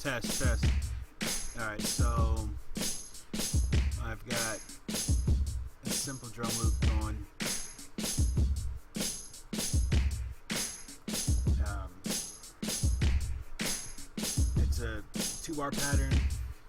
Test, test. Alright, so I've got a simple drum loop going. It's a 2-bar pattern,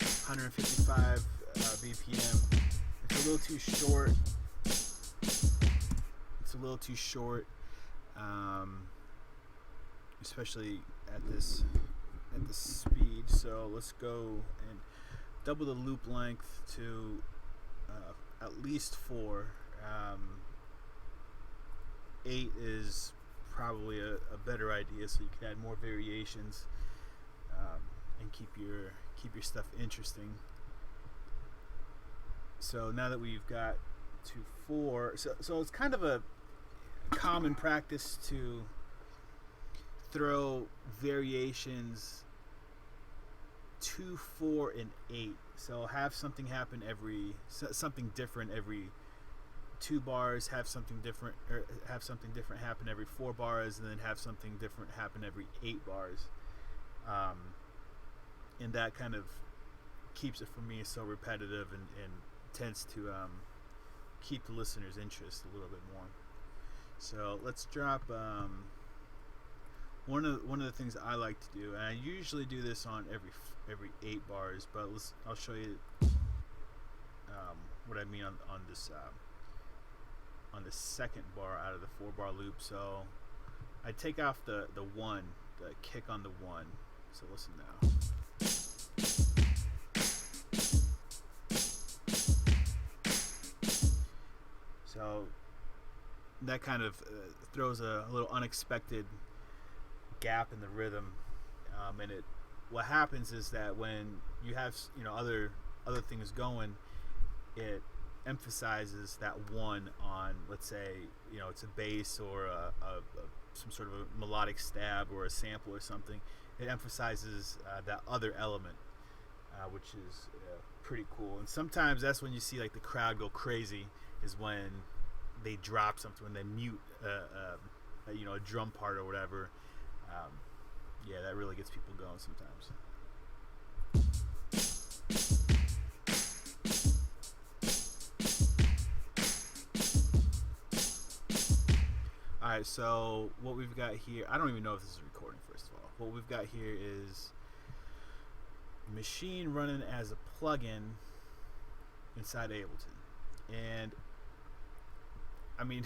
155 BPM. It's a little too short. It's a little too short, especially at this speed. So let's go and double the loop length to at least 4. 8 is probably a better idea, so you can add more variations and keep your stuff interesting. So now that we've got to 4, so it's kind of a common practice to throw variations 2, 4, and 8. So have something happen something different every 2 bars, have something different happen every 4 bars, and then have something different happen every 8 bars. And that kind of keeps it for me so repetitive and tends to keep the listener's interest a little bit more. So let's drop one of the things I like to do, and I usually do this on every 8 bars, but I'll show you what I mean on the second bar out of the 4-bar loop. So I take off the kick on the 1. So listen now. So that kind of throws a little unexpected gap in the rhythm, and what happens is that when you have other things going, it emphasizes that 1 on, let's say it's a bass or some sort of a melodic stab or a sample or something. It emphasizes that other element, which is pretty cool. And sometimes that's when you see like the crowd go crazy, is when they drop something, when they mute a drum part or whatever. Yeah, that really gets people going sometimes. Alright, so what we've got here, I don't even know if this is recording, first of all. What we've got here is Maschine running as a plugin inside Ableton. And I mean,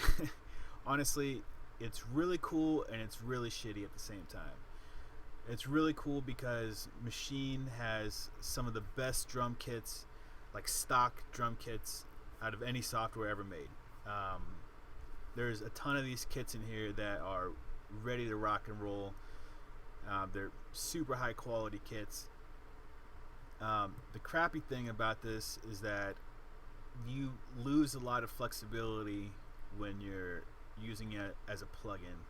honestly, it's really cool and it's really shitty at the same time. It's really cool because Maschine has some of the best drum kits, like stock drum kits, out of any software ever made. There's a ton of these kits in here that are ready to rock and roll. They're super high quality kits. The crappy thing about this is that you lose a lot of flexibility when you're using it as a plugin.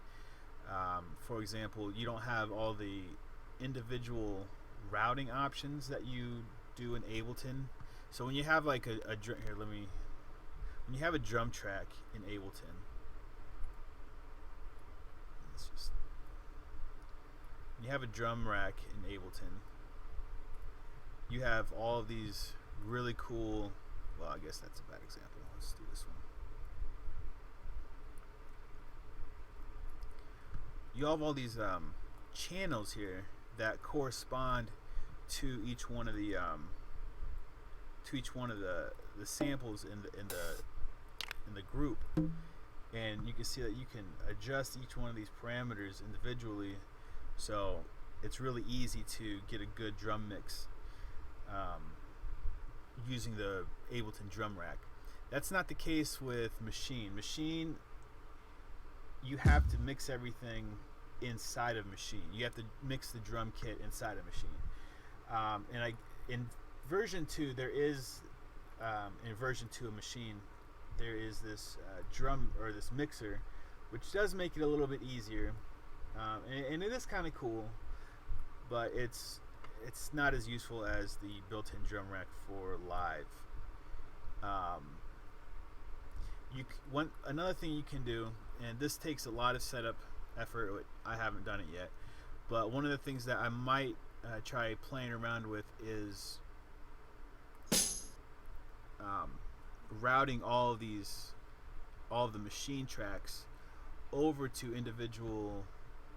For example, you don't have all the individual routing options that you do in Ableton. So when you have like when you have a drum track in Ableton, when you have a drum rack in Ableton, you have all of these really cool, well, I guess that's a bad example. Let's do this one. You have all these channels here that correspond to each one of the samples in the group, and you can see that you can adjust each one of these parameters individually. So it's really easy to get a good drum mix using the Ableton drum rack. That's not the case with Maschine. Maschine, you have to mix everything inside of Maschine. You have to mix the drum kit inside of Maschine. And in version 2, there is in version 2 of Maschine, there is this drum, or this mixer, which does make it a little bit easier, and it is kind of cool, but it's not as useful as the built-in drum rack for live. Another thing you can do, and this takes a lot of setup effort. I haven't done it yet, but one of the things that I might try playing around with is routing all of the Maschine tracks over to individual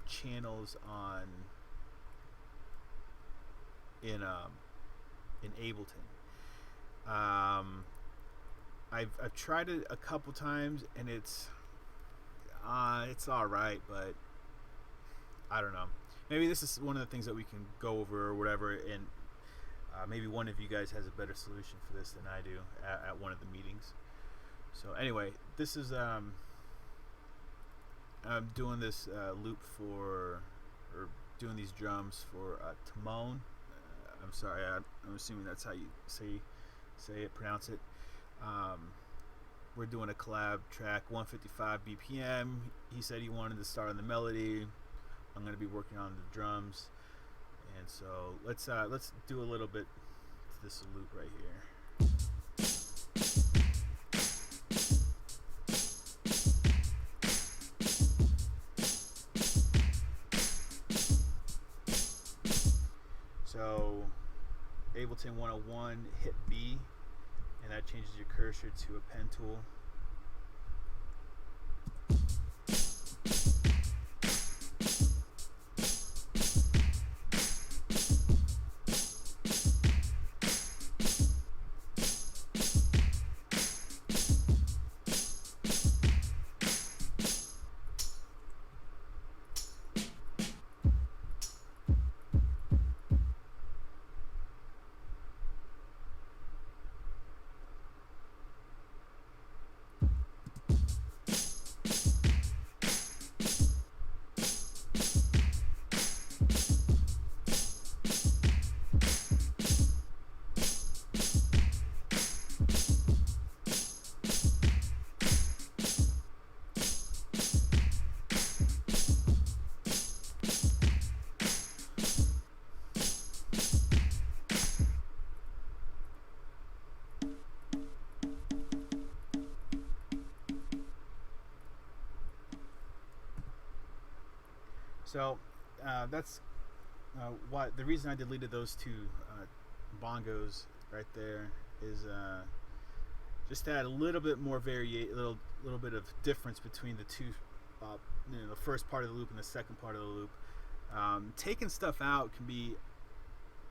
channels in Ableton. I've tried it a couple times, and it's all right, but I don't know. Maybe this is one of the things that we can go over or whatever, and maybe one of you guys has a better solution for this than I do at one of the meetings. So anyway, this is I'm doing this loop or doing these drums for Timon. I'm sorry, I'm assuming that's how you say it, pronounce it. We're doing a collab track, 155 BPM. He said he wanted to start on the melody. I'm going to be working on the drums, and so let's do a little bit to this loop right here. So Ableton 101, hit B, and that changes your cursor to a pen tool. So that's why the reason I deleted those two bongos right there is just to add a little bit more little bit of difference between the two, the first part of the loop and the second part of the loop. Taking stuff out can be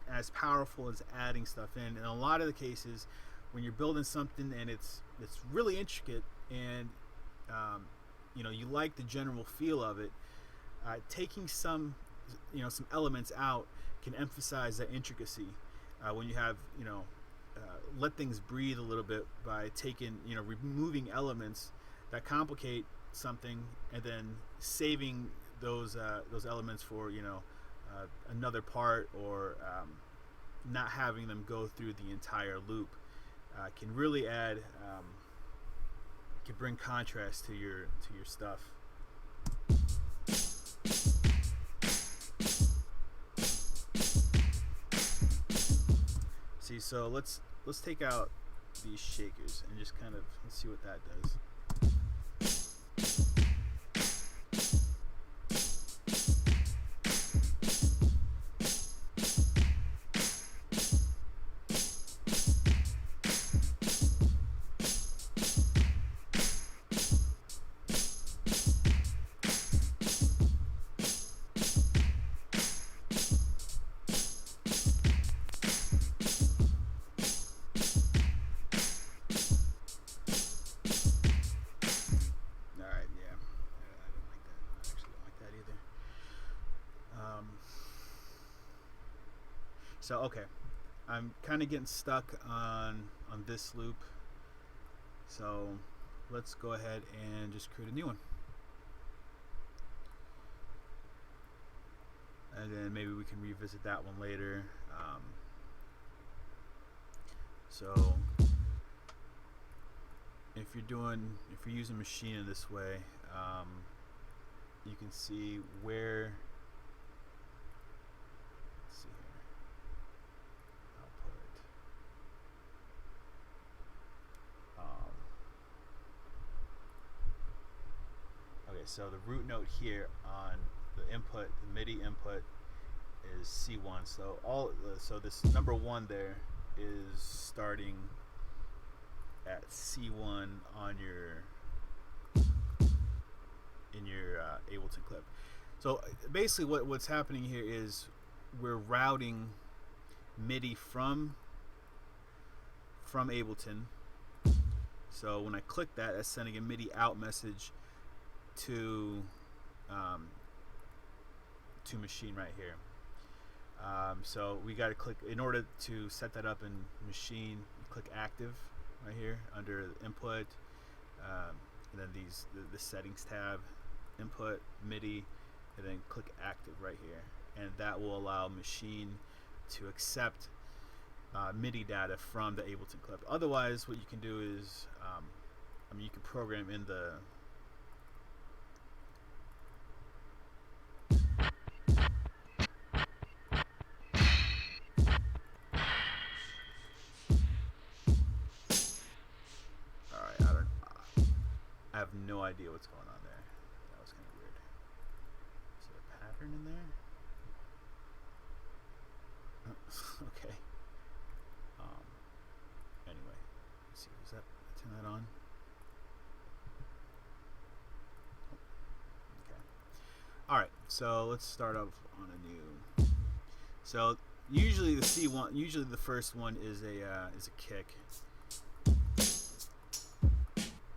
as powerful as adding stuff in. In a lot of the cases, when you're building something and it's really intricate and you like the general feel of it, taking some elements out can emphasize that intricacy. When you have let things breathe a little bit by taking removing elements that complicate something and then saving those elements for another part, or not having them go through the entire loop can really add can bring contrast to your stuff. See, so let's take out these shakers and just kind of let's see what that does. So okay, I'm kind of getting stuck on this loop, so let's go ahead and just create a new one, and then maybe we can revisit that one later. So if you're using Maschine in this way, you can see where. So the root note here on the input, the MIDI input, is C1. So so this number 1 there is starting at C1 on your Ableton clip. So basically what's happening here is we're routing MIDI from Ableton. So when I click that, that's sending a MIDI out message to Maschine right here. So we got to click, in order to set that up in Maschine, you click active right here under input, and then the settings tab, input, MIDI, and then click active right here, and that will allow Maschine to accept MIDI data from the Ableton clip. Otherwise, what you can do is, you can program in the I have no idea what's going on there. That was kind of weird. Is there a pattern in there? Okay. Anyway, let's see. Was that? Turn that on. Okay. All right. So let's start off on a new. So usually the C1, usually the first one is a kick.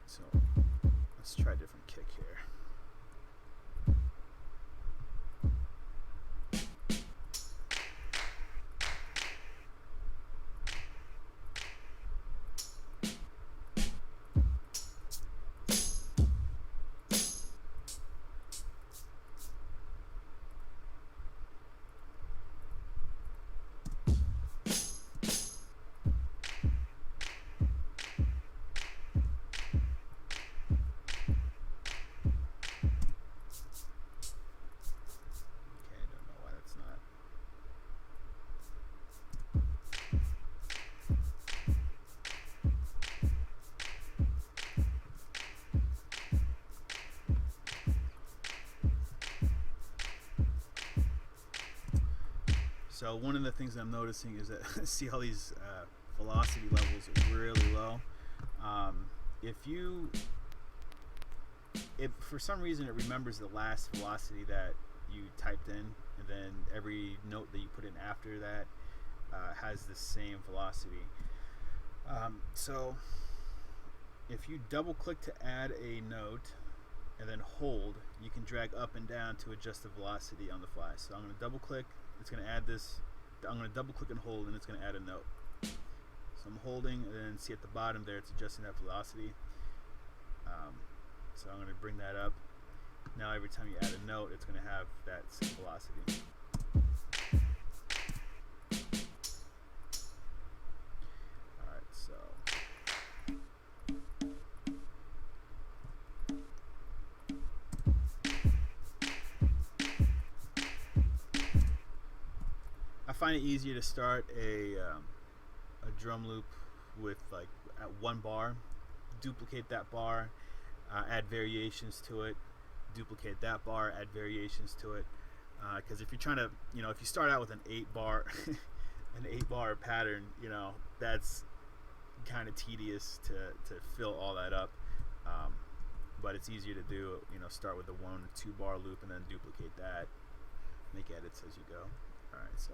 So let's try a different kick here. So one of the things I'm noticing is that see how these velocity levels are really low. If for some reason it remembers the last velocity that you typed in, and then every note that you put in after that has the same velocity. So if you double click to add a note and then hold, you can drag up and down to adjust the velocity on the fly. So I'm going to double click, it's going to add this, I'm going to double click and hold, and it's going to add a note. So I'm holding, and then see at the bottom there it's adjusting that velocity. So I'm going to bring that up. Now every time you add a note, it's going to have that same velocity. Alright, so I find it easier to start a drum loop with like at 1 bar, duplicate that bar, add variations to it, duplicate that bar, add variations to it. Because if you're trying to, if you start out with an 8-bar, an 8-bar pattern, that's kind of tedious to fill all that up. But it's easier to do, start with a 1 or 2 bar loop and then duplicate that, make edits as you go. All right, so.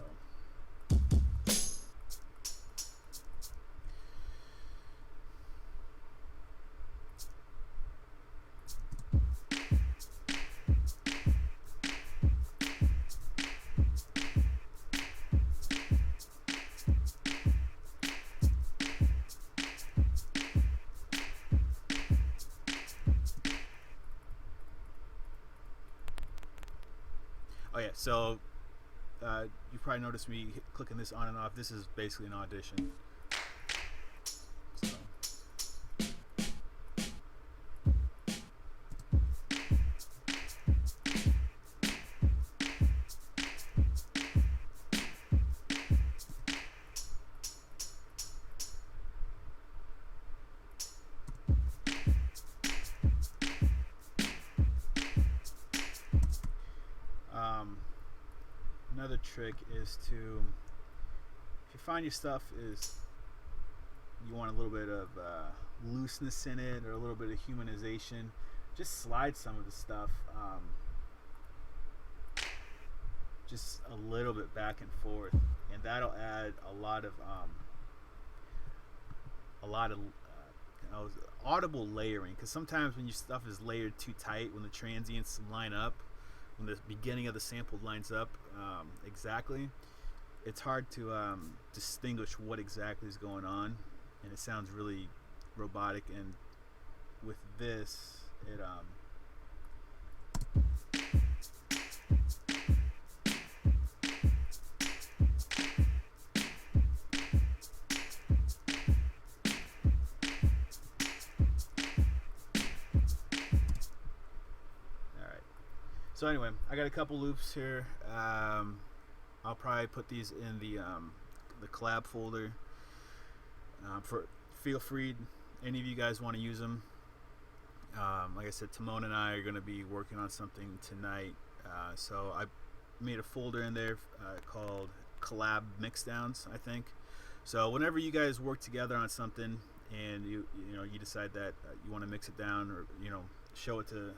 Oh yeah, so you probably noticed me clicking this on and off. This is basically an audition. So. Another trick is to, if you find your stuff is, you want a little bit of looseness in it or a little bit of humanization, just slide some of the stuff just a little bit back and forth, and that'll add a lot of audible layering, because sometimes when your stuff is layered too tight, when the transients line up, when the beginning of the sample lines up exactly, it's hard to distinguish what exactly is going on, and it sounds really robotic. And with this, it so anyway, I got a couple loops here. I'll probably put these in the collab folder. Feel free, any of you guys want to use them. Like I said, Timon and I are going to be working on something tonight, so I made a folder in there called collab mixdowns, I think. So whenever you guys work together on something and you decide that you want to mix it down, or show it to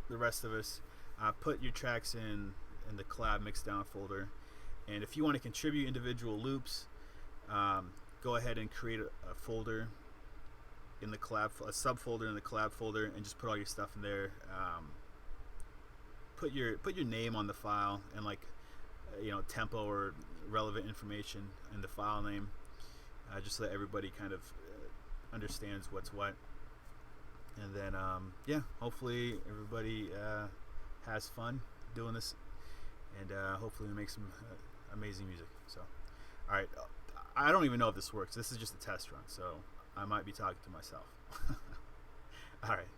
the rest of us, put your tracks in the collab mixdown folder. And if you want to contribute individual loops, go ahead and create a folder in the collab, a subfolder in the collab folder, and just put all your stuff in there. Put your name on the file, and tempo or relevant information in the file name, just so that everybody kind of understands what's what. And then yeah, hopefully everybody has fun doing this, and hopefully we make some amazing music. So, all right, I don't even know if this works. This is just a test run, so I might be talking to myself. All right.